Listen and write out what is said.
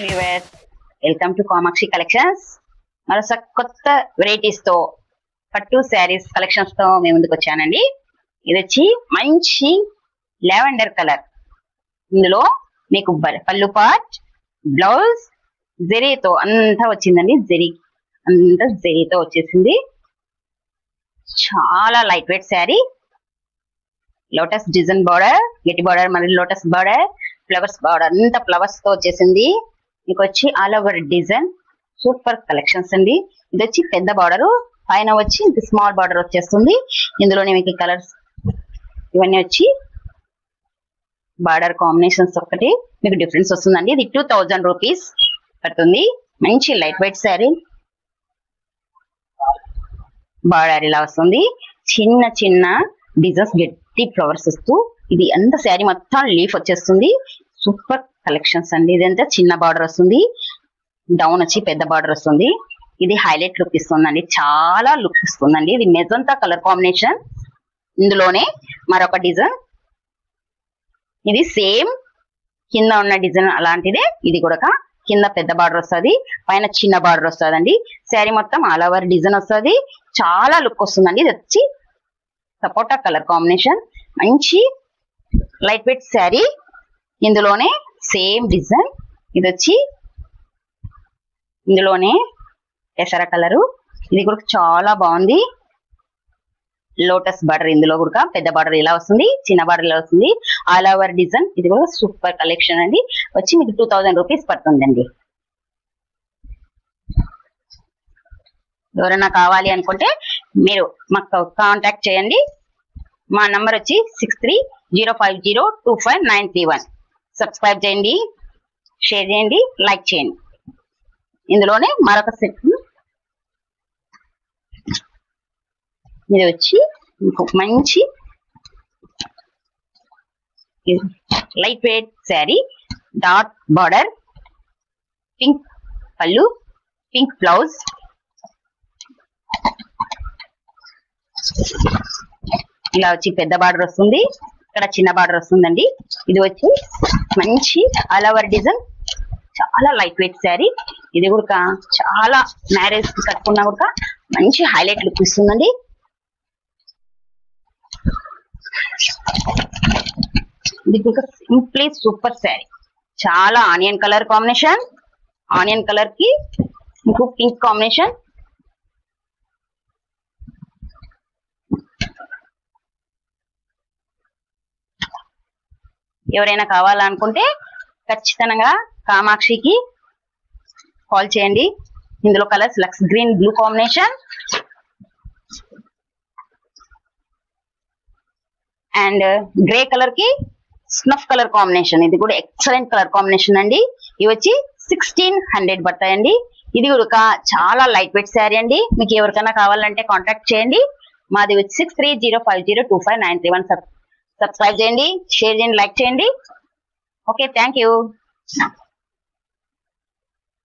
Viewers, welcome to Kamakshi collections. మరొక కొత్త varieties తో పట్టు శారీస్ కలెక్షన్స్ తో మేము ముందుకు వచ్చానండి. ఇది వచ్చి మంచి లావెండర్ కలర్. ఇందులో మీకు పళ్ళు పార్ట్, బ్లౌజ్ జరీతో అంతా వచ్చిందండి. జరీ అంతా జరీతో వచ్చేసింది. చాలా light weight sari. Lotus design border, గట్టి బార్డర్, మరి లోటస్ బార్డర్, ఫ్లవర్స్ బార్డర్ అంతా ఫ్లవర్స్ తో వచ్చేసింది. మీకు వచ్చి all over design super collections అండి. ఇది వచ్చి పెద్ద బార్డర్, పైన వచ్చి స్మాల్ బార్డర్ వచ్చేస్తుంది. ఇందులోనే మీకు కలర్స్ ఇవన్నీ వచ్చి బార్డర్ కాంబినేషన్స్ ఒక్కటి మీకు డిఫరెన్స్ వస్తుందండి. ఇది 2000 రూపీస్ పడుతుంది. మంచి లైట్ వెయిట్ శారీ. బార్డర్ ఇలా వస్తుంది. చిన్న చిన్న డిజైన్స్, గట్టి ఫ్లవర్స్ వస్తూ ఇది అంత శారీ మొత్తం లీఫ్ వచ్చేస్తుంది. సూపర్ కలెక్షన్స్ అండి. ఇదంతా చిన్న బార్డర్ వస్తుంది, డౌన్ వచ్చి పెద్ద బార్డర్ వస్తుంది. ఇది హైలైట్ లుక్ ఇస్తుందండి, చాలా లుక్ ఇస్తుందండి. ఇది మెజంతా కలర్ కాంబినేషన్. ఇందులోనే మరొక డిజైన్, ఇది సేమ్ కింద ఉన్న డిజైన్ అలాంటిదే. ఇది కూడా కింద పెద్ద బార్డర్ వస్తుంది, పైన చిన్న బార్డర్ వస్తుంది అండి. శారీ మొత్తం ఆల్ ఓవర్ డిజైన్ వస్తుంది. చాలా లుక్ వస్తుందండి. ఇది వచ్చి సపోటా కలర్ కాంబినేషన్. మంచి లైట్ వెయిట్ శారీ. ఇందులోనే సేమ్ డిజైన్. ఇది వచ్చి ఇందులోనే ఎసర కలరు. ఇది కూడా చాలా బాగుంది. లోటస్ బార్డర్, ఇందులో కూడా పెద్ద బార్డర్ ఇలా వస్తుంది, చిన్న బార్డర్ ఇలా వస్తుంది. All over design. ఇది కూడా సూపర్ కలెక్షన్ అండి. వచ్చి మీకు 2000 రూపీస్ పడుతుందండి. ఎవరైనా కావాలి అనుకుంటే మీరు మాకు కాంటాక్ట్ చేయండి. మా నంబర్ వచ్చి 6305025931. సబ్స్క్రైబ్ చేయండి, షేర్ చేయండి, లైక్ చేయండి. ఇందులోనే మరొక సెట్. ఇది వచ్చి ఇంకొక మంచి light weight sari. Dot border, pink పళ్ళు, పింక్ బ్లౌజ్. ఇలా వచ్చి పెద్ద బార్డర్ వస్తుంది, ఇక్కడ చిన్న బార్డర్ వస్తుందండి. ఇది వచ్చి మంచి ఆల్ ఓవర్ డిజైన్. చాలా లైట్ వెయిట్ శారీ. ఇది కూడా చాలా మ్యారేజ్ కి కట్టుకున్నా కూడా మంచి హైలైట్ లుక్ ఇస్తుందండి. ఇది కూడా సింప్లీ సూపర్ శారీ. చాలా onion colour combination. Onion colour కి ఇంకో పింక్ కాంబినేషన్. ఎవరైనా కావాలనుకుంటే ఖచ్చితంగా కామాక్షికి కాల్ చేయండి. ఇందులో కలర్స్ లక్స్ green, blue combination and grey colour కి స్నఫ్ కలర్ కాంబినేషన్. ఇది కూడా ఎక్సలెంట్ కలర్ కాంబినేషన్ అండి. ఇవి వచ్చి 1600 పడతాయండి. ఇది కూడా చాలా లైట్ వెయిట్ శారీ అండి. మీకు ఎవరికైనా కావాలంటే కాంటాక్ట్ చేయండి. మాది వచ్చి 6305025931. సబ్స్క్రైబ్ చేయండి, షేర్ చేయండి, లైక్ చేయండి. Okay, thank you.